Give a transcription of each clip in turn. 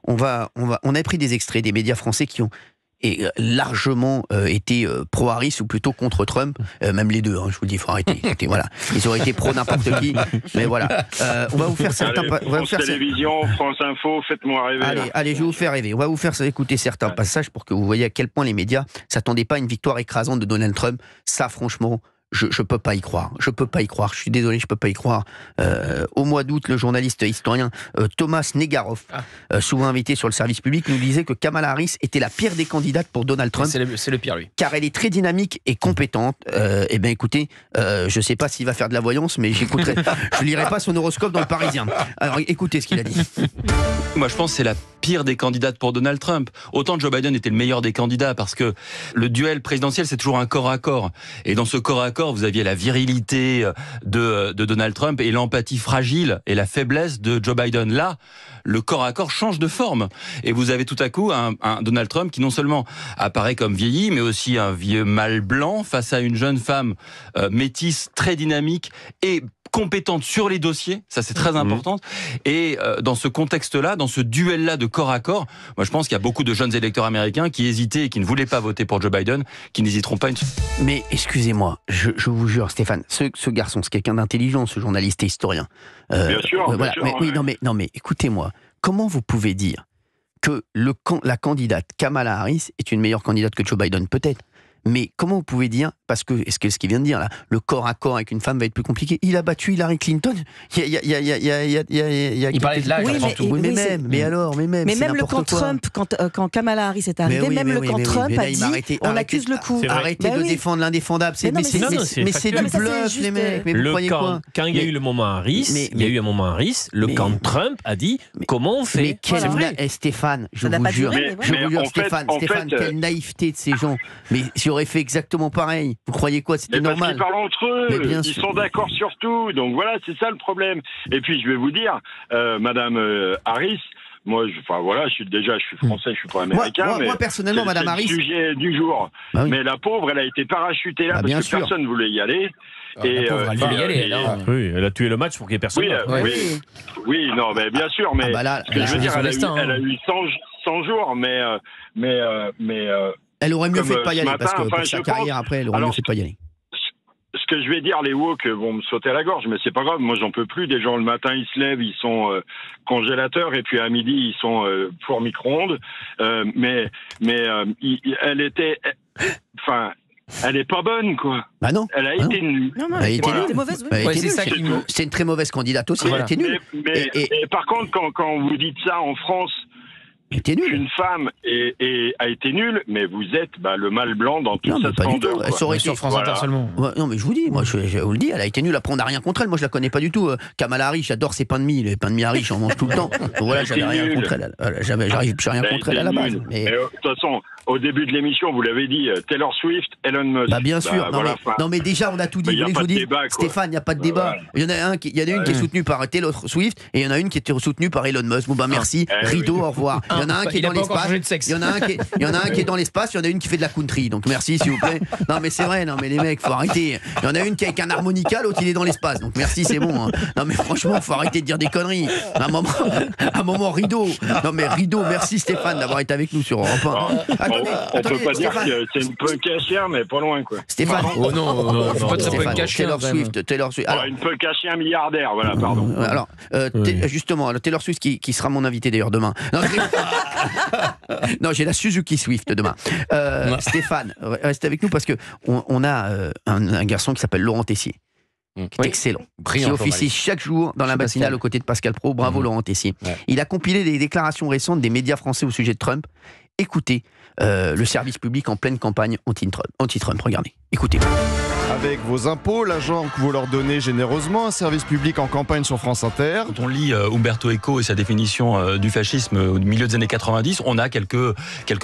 on a pris des extraits des médias français qui ont largement été pro-Harris ou plutôt contre Trump, même les deux, hein, je vous le dis, il faut arrêter. Écoutez, voilà. Ils auraient été pro n'importe qui, mais voilà. On va vous faire certains... France Télévisions, France Info, faites-moi rêver. Allez, je vais vous faire rêver. On va vous faire écouter certains passages pour que vous voyez à quel point les médias s'attendaient pas à une victoire écrasante de Donald Trump. Ça, franchement... Je peux pas y croire. Je peux pas y croire. Je suis désolé, je peux pas y croire. Au mois d'août, le journaliste historien Thomas Negaroff, souvent invité sur le service public, nous disait que Kamala Harris était la pire des candidates pour Donald Trump. C'est le pire, lui. Car elle est très dynamique et compétente. Eh bien, écoutez, je sais pas s'il va faire de la voyance, mais j'écouterai. Je lirai pas son horoscope dans le Parisien. Alors, écoutez ce qu'il a dit. Moi, je pense que c'est la pire des candidates pour Donald Trump. Autant Joe Biden était le meilleur des candidats, parce que le duel présidentiel, c'est toujours un corps à corps. Et dans ce corps à corps, vous aviez la virilité de Donald Trump et l'empathie fragile et la faiblesse de Joe Biden. Là, le corps à corps change de forme. Et vous avez tout à coup un Donald Trump qui non seulement apparaît comme vieilli, mais aussi un vieux mâle blanc face à une jeune femme métisse, très dynamique et compétente sur les dossiers, ça c'est très important. Et dans ce contexte-là, dans ce duel-là de corps à corps, moi je pense qu'il y a beaucoup de jeunes électeurs américains qui hésitaient et qui ne voulaient pas voter pour Joe Biden, qui n'hésiteront pas une... Mais excusez-moi, je vous jure, Stéphane, ce garçon, c'est quelqu'un d'intelligent, ce journaliste et historien. Bien sûr, voilà, bien sûr. Mais, oui, non mais écoutez-moi, comment vous pouvez dire que la candidate Kamala Harris est une meilleure candidate que Joe Biden? Peut-être. Mais comment vous pouvez dire, parce que ce qu'il vient de dire là, le corps à corps avec une femme va être plus compliqué. Il a battu Hillary Clinton. Il parlait de l'âge, surtout. Mais même le camp Trump, quand Kamala Harris est arrivée, le camp Trump a dit on accuse le coup. Arrêtez de défendre l'indéfendable. Mais c'est du bluff, les mecs. Mais vous croyez quoi? Quand il y a eu le moment Harris, le camp Trump a dit comment on fait. Mais Stéphane, je vous jure, Stéphane, quelle naïveté de ces gens. Mais si aurait fait exactement pareil. Vous croyez quoi? C'était normal. Ils parlent entre eux, ils sont d'accord sur tout. Donc voilà, c'est ça le problème. Et puis je vais vous dire, Madame Harris, moi, je suis français, je suis pas américain. Moi personnellement, Madame Harris, c'est le sujet du jour. Bah oui. Mais la pauvre, elle a été parachutée là parce que personne ne voulait y aller. Elle voulait y aller. Oui, elle a tué le match pour qu'il n'y ait personne. Oui, non, mais bien sûr, mais ce que je veux dire, elle a eu 100 jours, mais elle aurait mieux fait de pas y aller, parce que pour sa carrière après, elle aurait mieux fait de pas y aller. Ce que je vais dire, les woke vont me sauter à la gorge, mais c'est pas grave. Moi, j'en peux plus. Des gens, le matin, ils se lèvent, ils sont congélateurs, et puis à midi, ils sont four micro-ondes. Mais elle était... Enfin... Elle est pas bonne, quoi. Bah non. Elle a été nulle. Non, elle était mauvaise. C'est une très mauvaise candidate aussi. Elle était nulle. Mais par contre, quand vous dites ça en France, une femme a été nulle, mais vous êtes le mâle blanc dans toute sa splendeur. Elle aurait été sur France Inter seulement. Non, mais je vous dis, moi, je vous le dis, elle a été nulle. Après, on n'a rien contre elle. Moi, je la connais pas du tout. Kamala Harris, j'adore ses pains de mie. Les pains de mie Harris, j'en mange tout le temps. Donc voilà, j'avais rien contre elle. J'arrive rien contre elle à la base. Mais de toute façon, au début de l'émission, vous l'avez dit, Taylor Swift, Elon Musk. Bah bien sûr. Non mais déjà, on a tout dit. Vous voulez que je vous dise, Stéphane, il n'y a pas de débat. Il y en a une qui est soutenue par Taylor Swift et il y en a une qui est soutenue par Elon Musk. Bon merci. Rideau, au revoir. Il y en a un qui est dans l'espace. Il y en a un qui est dans l'espace. Il y en a une qui fait de la country. Donc merci, s'il vous plaît. Non mais c'est vrai. Non mais les mecs, faut arrêter. Il y en a une qui est avec un harmonica, l'autre il est dans l'espace. Donc merci, c'est bon. Non mais franchement, faut arrêter de dire des conneries. À un moment, Rideau. Non mais Rideau, merci Stéphane d'avoir été avec nous sur Europe 1. On peut pas dire que c'est une punk cachère, mais pas loin, quoi. Stéphane. Oh non, faut pas Stéphane, punk cachère. Taylor Swift. Alors, une punk cachère milliardaire, voilà, pardon. Alors, justement, Taylor Swift qui sera mon invité d'ailleurs demain. Non, j'ai la Suzuki Swift demain. Stéphane, reste avec nous parce que on a un garçon qui s'appelle Laurent Tessier. Qui est excellent, qui officie chaque jour dans la matinale aux côtés de Pascal Praud. Bravo Laurent Tessier. Il a compilé les déclarations récentes des médias français au sujet de Trump. Écoutez le service public en pleine campagne anti-Trump. Regardez, écoutez. Avec vos impôts, l'argent que vous leur donnez généreusement, un service public en campagne sur France Inter. Quand on lit Umberto Eco et sa définition du fascisme au milieu des années 90, on a quelques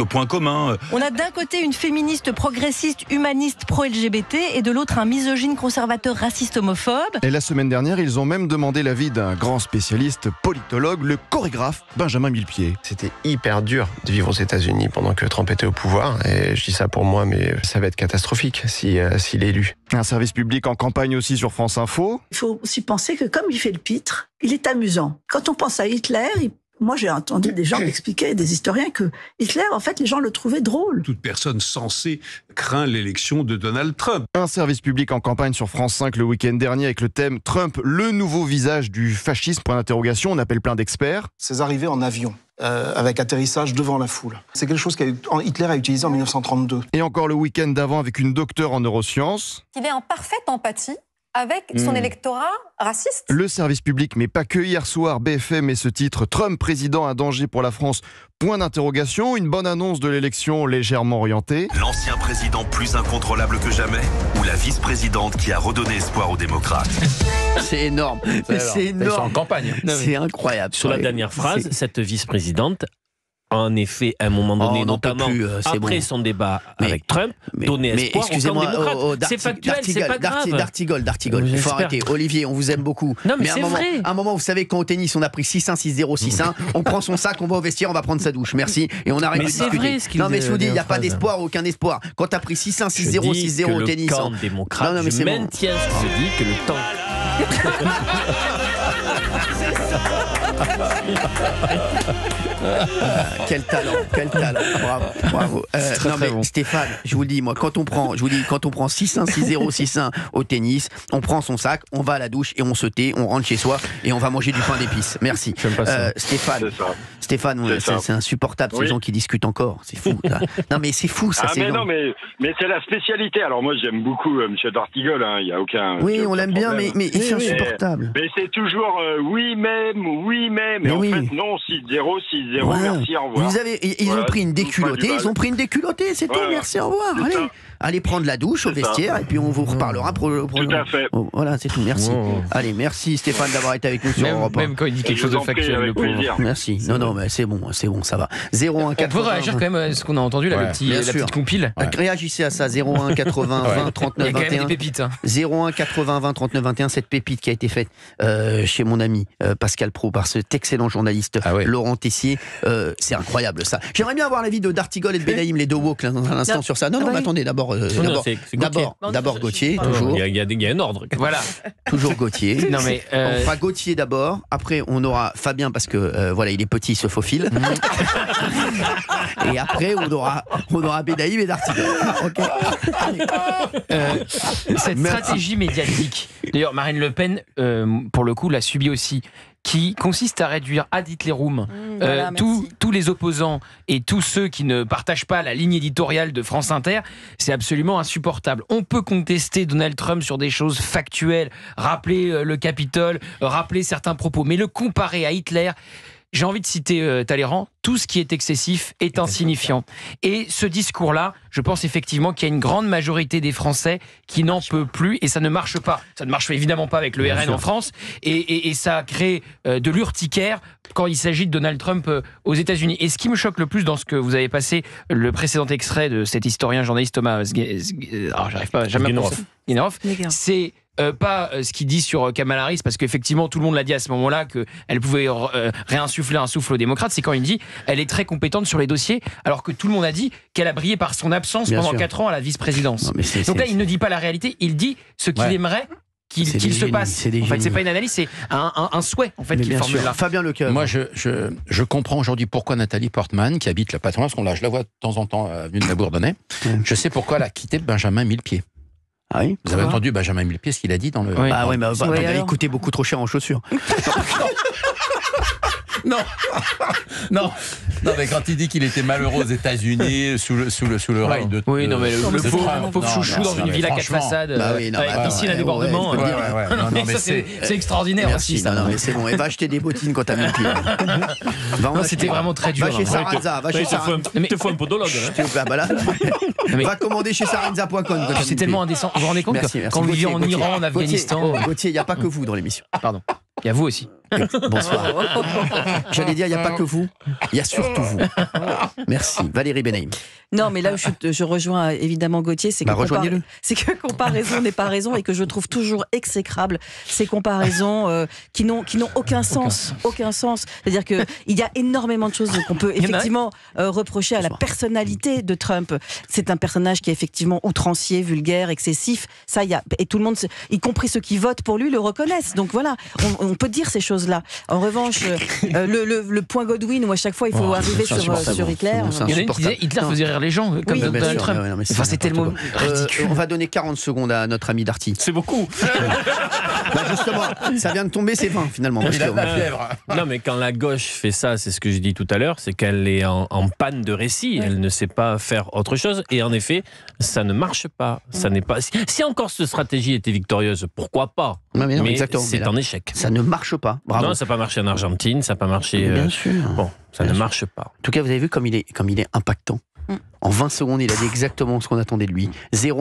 points communs. On a d'un côté une féministe progressiste, humaniste, pro-LGBT, et de l'autre un misogyne, conservateur, raciste, homophobe. Et la semaine dernière, ils ont même demandé l'avis d'un grand spécialiste politologue, le chorégraphe Benjamin Millepied. C'était hyper dur de vivre aux États-Unis pendant que Trump était au pouvoir, et je dis ça pour moi, mais ça va être catastrophique s'il est élu. Un service public en campagne aussi sur France Info. Il faut aussi penser que comme il fait le pitre, il est amusant. Quand on pense à Hitler, Moi, j'ai entendu des gens expliquer, des historiens, que Hitler, en fait, les gens le trouvaient drôle. Toute personne censée craint l'élection de Donald Trump. Un service public en campagne sur France 5 le week-end dernier avec le thème « Trump, le nouveau visage du fascisme ». On appelle plein d'experts. Ces arrivées en avion, avec atterrissage devant la foule. C'est quelque chose qu'Hitler a utilisé en 1932. Et encore le week-end d'avant avec une docteure en neurosciences. Il est en parfaite empathie avec son électorat raciste. Le service public, mais pas que. Hier soir, BFM et ce titre « Trump, président, un danger pour la France ». Point d'interrogation, une bonne annonce de l'élection légèrement orientée. L'ancien président plus incontrôlable que jamais ou la vice-présidente qui a redonné espoir aux démocrates. C'est énorme. C'est énorme. Ils sont en campagne. C'est incroyable. Sur la dernière phrase, cette vice-présidente, en effet, à un moment donné, notamment après son débat avec Trump, donner espoir aux démocrates. C'est factuel, c'est pas grave. D'Artigol. Il faut arrêter. Olivier, on vous aime beaucoup. Non, mais c'est vrai. À un moment, vous savez, quand au tennis, on a pris 6-1, 6-0, 6-1, on prend son sac, on va au vestiaire, on va prendre sa douche. Merci. Et on arrête de discuter. Vrai, ce non, mais je vous dis, il n'y a pas d'espoir, aucun espoir. Quand tu as pris 6-1, 6-0, 6-0 au tennis. Le camp démocrate, je maintiens ce que je dis, que le temps... Quel talent, bravo. Bon. Stéphane, je vous le dis, moi, quand on prend 6-1, 6-0, 6-1 au tennis, on prend son sac, on va à la douche et on se tait, on rentre chez soi et on va manger du pain d'épices. Merci. Stéphane, c'est insupportable ces gens qui discutent encore. C'est fou. Non mais c'est fou ça. Mais c'est la spécialité. Alors moi j'aime beaucoup Monsieur d'Artigol. Il y a aucun. Oui, on l'aime bien, mais c'est insupportable. Mais c'est toujours oui même. Mais en fait non, 6-0, 6-0. Merci, au revoir. Ils ont pris une déculottée. C'est tout. Merci, au revoir. Allez prendre la douche au vestiaire et puis on vous reparlera. Tout à fait. Voilà, c'est tout. Merci. Allez, merci Stéphane d'avoir été avec nous sur Europe 1. Même quand il dit quelque chose de factuel, le pauvre. Merci. Non, mais c'est bon, ça va. 01 80. On peut réagir quand même à ce qu'on a entendu là, la petite compile. Réagissez à ça. 01 80 20 39 21. Il y a quand même des pépites. 01 80 20 39 21. Cette pépite qui a été faite chez mon ami Pascal Praud par cet excellent journaliste Laurent Tessier. C'est incroyable ça. J'aimerais bien avoir l'avis d'Artigol et de Benaïm, les deux woke, un instant sur ça. Non, mais attendez, d'abord Gauthier, toujours. Il y a un ordre. Voilà. Toujours Gauthier. On fera Gauthier d'abord. Après, on aura Fabien parce que il est petit, il se faufile. Et après, on aura Benaïm et d'Artigol. Cette stratégie médiatique. D'ailleurs, Marine Le Pen, pour le coup, l'a subi aussi. Qui consiste à réduire ad hitlerum tous les opposants et tous ceux qui ne partagent pas la ligne éditoriale de France Inter, c'est absolument insupportable. On peut contester Donald Trump sur des choses factuelles, rappeler le Capitole, rappeler certains propos, mais le comparer à Hitler... J'ai envie de citer Talleyrand, tout ce qui est excessif est insignifiant. Et ce discours-là, je pense effectivement qu'il y a une grande majorité des Français qui n'en peut plus et ça ne marche pas. Ça ne marche évidemment pas avec le RN en France et ça crée de l'urticaire quand il s'agit de Donald Trump aux États-Unis. Et ce qui me choque le plus dans ce que vous avez passé, le précédent extrait de cet historien journaliste Thomas Guéneroff, c'est pas ce qu'il dit sur Kamala Harris, parce qu'effectivement tout le monde l'a dit à ce moment-là qu'elle pouvait réinsuffler un souffle aux démocrates, c'est quand il dit elle est très compétente sur les dossiers, alors que tout le monde a dit qu'elle a brillé par son absence pendant 4 ans à la vice-présidence. Donc là il ne dit pas la réalité, il dit ce qu'il aimerait qu'il se passe. En fait, c'est pas une analyse, c'est un souhait en fait qu'il formule là. Fabien Lecoeur. Moi, je comprends aujourd'hui pourquoi Nathalie Portman, qui habite la patronne, parce qu'on je la vois de temps en temps avenue de la Bourdonnais, je sais pourquoi elle a quitté Benjamin Millepied. Ah oui, vous avez entendu Benjamin Millepied, ce qu'il a dit dans le... il coûtait beaucoup trop cher en chaussures. Non, mais quand il dit qu'il était malheureux aux États-Unis sous le règne de... Oui, non, mais le pauvre chouchou dans une villa 4 façades, avec piscine à débordement. C'est extraordinaire aussi. Non, mais c'est bon. Et va acheter des bottines quand t'as mis le pied. C'était vraiment très dur. Va chez Saranza. Il te faut un podologue. Va commander chez saranza.com. C'est tellement indécent. Vous vous rendez compte quand vous vivez en Iran, en Afghanistan... Gauthier, il n'y a pas que vous dans l'émission. Pardon. Il y a vous aussi. Bonsoir. J'allais dire, il n'y a pas que vous, il y a surtout vous. Merci. Valérie Benaïm. Non, mais là où je rejoins évidemment Gauthier, c'est que comparaison n'est pas raison et que je trouve toujours exécrable ces comparaisons qui n'ont aucun sens. Aucun sens. C'est-à-dire qu'il y a énormément de choses qu'on peut effectivement reprocher à la personnalité de Trump. C'est un personnage qui est effectivement outrancier, vulgaire, excessif. Ça, et tout le monde, y compris ceux qui votent pour lui, le reconnaissent. Donc voilà, on peut dire ces choses-là. choses-là. En revanche, le point Godwin, où à chaque fois il faut arriver sur Hitler. Il y en a une qui disait Hitler faisait rire les gens, comme Donald Trump. Enfin, c'est tellement ridicule. On va donner 40 secondes à notre ami Darty. C'est beaucoup. Justement, ça vient de tomber, c'est 20 finalement. Il a de la fièvre. Non, mais quand la gauche fait ça, c'est ce que je dis tout à l'heure, c'est qu'elle est en panne de récit. Elle ne sait pas faire autre chose. Et en effet, ça ne marche pas. Ça n'est pas. Si encore cette stratégie était victorieuse, pourquoi pas? Mais c'est un échec. Ça ne marche pas. Bravo. Non, ça n'a pas marché en Argentine, ça n'a pas marché. Bien sûr. Bon, ça ne marche pas. En tout cas, vous avez vu comme il est impactant. En 20 secondes, il a dit exactement ce qu'on attendait de lui. 0